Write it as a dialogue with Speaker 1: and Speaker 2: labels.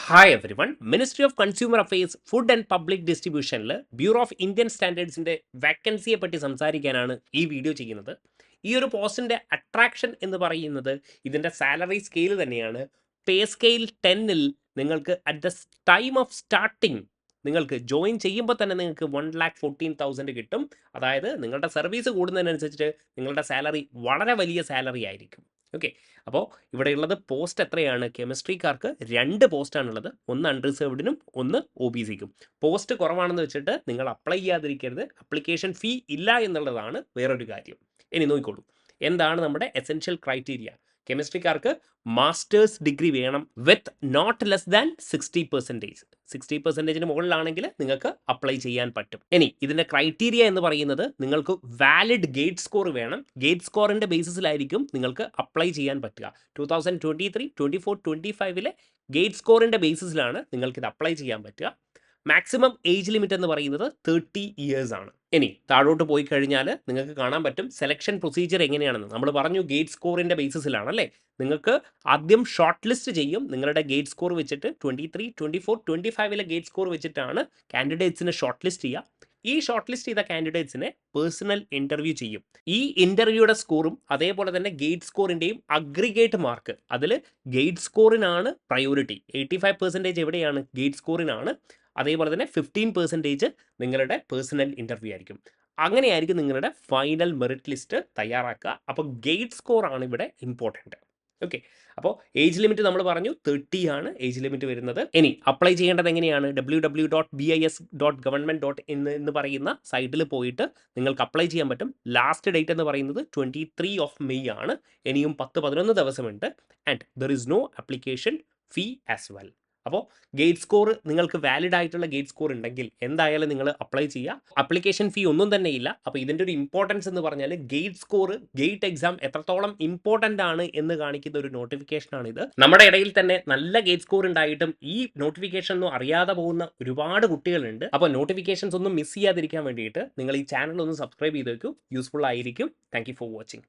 Speaker 1: Hi everyone. Ministry of consumer affairs food and public ഡിസ്ട്രിബ്യൂഷനിൽ bureau of Indian സ്റ്റാൻഡേർഡ്സിൻ്റെ വാക്കൻസിയെ പറ്റി സംസാരിക്കാനാണ് ഈ വീഡിയോ ചെയ്യുന്നത്. ഈ ഒരു പോസ്റ്റിൻ്റെ അട്രാക്ഷൻ എന്ന് പറയുന്നത് ഇതിൻ്റെ സാലറി സ്കെയിൽ തന്നെയാണ്. പേ സ്കെയിൽ 10-ൽ നിങ്ങൾക്ക് at the time of starting നിങ്ങൾക്ക് ജോയിൻ ചെയ്യുമ്പോൾ തന്നെ നിങ്ങൾക്ക് 1,14,000 കിട്ടും. അതായത് നിങ്ങളുടെ സർവീസ് കൂടുന്നതിനനുസരിച്ച് നിങ്ങളുടെ സാലറി വളരെ വലിയ സാലറി ആയിരിക്കും. ഓക്കെ, അപ്പോൾ ഇവിടെയുള്ളത് പോസ്റ്റ് എത്രയാണ്? കെമിസ്ട്രിക്കാർക്ക് 2 പോസ്റ്റാണുള്ളത്. ഒന്ന് അൺറിസർവ്ഡിനും ഒന്ന് ഒ ബി സിക്കും. പോസ്റ്റ് കുറവാണെന്ന് വെച്ചിട്ട് നിങ്ങൾ അപ്ലൈ ചെയ്യാതിരിക്കരുത്. അപ്ലിക്കേഷൻ ഫീ ഇല്ല എന്നുള്ളതാണ് വേറൊരു കാര്യം. ഇനി നോക്കിക്കോളൂ, എന്താണ് നമ്മുടെ എസെൻഷ്യൽ ക്രൈറ്റീരിയ? കെമിസ്ട്രിക്കാർക്ക് മാസ്റ്റേഴ്സ് ഡിഗ്രി വേണം വിത്ത് നോട്ട് ലെസ് ദാൻ 60%. 60%-ന് മുകളിലാണെങ്കിൽ നിങ്ങൾക്ക് അപ്ലൈ ചെയ്യാൻ പറ്റും. ഇനി ഇതിൻ്റെ ക്രൈറ്റീരിയ എന്ന് പറയുന്നത് നിങ്ങൾക്ക് വാലിഡ് ഗേറ്റ് സ്കോർ വേണം. ഗേറ്റ് സ്കോറിൻ്റെ ബേസിസിലായിരിക്കും നിങ്ങൾക്ക് അപ്ലൈ ചെയ്യാൻ പറ്റുക. 2023, 24, 25-ലെ ഗേറ്റ് സ്കോറിൻ്റെ ബേസിസിലാണ് നിങ്ങൾക്കിത് അപ്ലൈ ചെയ്യാൻ പറ്റുക. മാക്സിമം ഏജ് ലിമിറ്റ് എന്ന് പറയുന്നത് 30 ഇയേഴ്സ് ആണ്. ഇനി താഴോട്ട് പോയി കഴിഞ്ഞാൽ നിങ്ങൾക്ക് കാണാൻ പറ്റും സെലക്ഷൻ പ്രൊസീജിയർ എങ്ങനെയാണെന്ന്. നമ്മൾ പറഞ്ഞു ഗേറ്റ് സ്കോറിൻ്റെ ബേസിസിലാണ് അല്ലേ. നിങ്ങൾക്ക് ആദ്യം ഷോർട്ട് ലിസ്റ്റ് ചെയ്യും. നിങ്ങളുടെ ഗേറ്റ് സ്കോർ വെച്ചിട്ട് 23, 24, 25-ലെ ഗേറ്റ് സ്കോർ വെച്ചിട്ടാണ് കാൻഡിഡേറ്റ്സിനെ ഷോർട്ട് ലിസ്റ്റ് ചെയ്യുക. ഈ ഷോർട്ട് ലിസ്റ്റ് ചെയ്ത കാൻഡിഡേറ്റ്സിനെ പേഴ്സണൽ ഇൻ്റർവ്യൂ ചെയ്യും. ഈ ഇൻ്റർവ്യൂയുടെ സ്കോറും അതേപോലെ തന്നെ ഗേറ്റ് സ്കോറിൻ്റെയും അഗ്രിഗേറ്റ് മാർക്ക്, അതിൽ ഗേറ്റ് സ്കോറിനാണ് പ്രയോറിറ്റി. 85% എവിടെയാണ്? ഗേറ്റ് സ്കോറിനാണ്. അതേപോലെ തന്നെ 15% നിങ്ങളുടെ പേഴ്സണൽ ഇൻ്റർവ്യൂ ആയിരിക്കും. അങ്ങനെയായിരിക്കും നിങ്ങളുടെ ഫൈനൽ മെറിറ്റ് ലിസ്റ്റ് തയ്യാറാക്കുക. അപ്പോൾ ഗേറ്റ് സ്കോർ ആണ് ഇവിടെ ഇമ്പോർട്ടൻറ്റ്. ഓക്കെ, അപ്പോൾ ഏജ് ലിമിറ്റ് നമ്മൾ പറഞ്ഞു 30 ആണ് ഏജ് ലിമിറ്റ് വരുന്നത്. ഇനി അപ്ലൈ ചെയ്യേണ്ടത് എങ്ങനെയാണ്? www.bis.government.in എന്ന് പറയുന്ന സൈറ്റിൽ പോയിട്ട് നിങ്ങൾക്ക് അപ്ലൈ ചെയ്യാൻ പറ്റും. ലാസ്റ്റ് ഡേറ്റ് എന്ന് പറയുന്നത് 23 ഓഫ് മെയ് ആണ്. ഇനിയും 10-11 ദിവസമുണ്ട്. And there is no application fee as well. അപ്പോൾ ഗേറ്റ് സ്കോർ നിങ്ങൾക്ക് വാലിഡ് ആയിട്ടുള്ള ഗേറ്റ് സ്കോർ ഉണ്ടെങ്കിൽ എന്തായാലും നിങ്ങൾ അപ്ലൈ ചെയ്യുക. അപ്ലിക്കേഷൻ ഫീ ഒന്നും തന്നെ ഇല്ല. അപ്പോൾ ഇതിൻ്റെ ഒരു ഇമ്പോർട്ടൻസ് എന്ന് പറഞ്ഞാൽ ഗേറ്റ് സ്കോർ, ഗേറ്റ് എക്സാം എത്രത്തോളം ഇമ്പോർട്ടൻ്റ് ആണ് എന്ന് കാണിക്കുന്ന ഒരു നോട്ടിഫിക്കേഷനാണ് ഇത്. നമ്മുടെ ഇടയിൽ തന്നെ നല്ല ഗേറ്റ് സ്കോർ ഉണ്ടായിട്ടും ഈ നോട്ടിഫിക്കേഷൻ ഒന്നും അറിയാതെ പോകുന്ന ഒരുപാട് കുട്ടികളുണ്ട്. അപ്പോൾ നോട്ടിഫിക്കേഷൻസ് ഒന്നും മിസ് ചെയ്യാതിരിക്കാൻ വേണ്ടിയിട്ട് നിങ്ങൾ ഈ ചാനൽ ഒന്ന് സബ്സ്ക്രൈബ് ചെയ്ത് വെക്കൂ. യൂസ്ഫുൾ ആയിരിക്കും. Thank you for watching.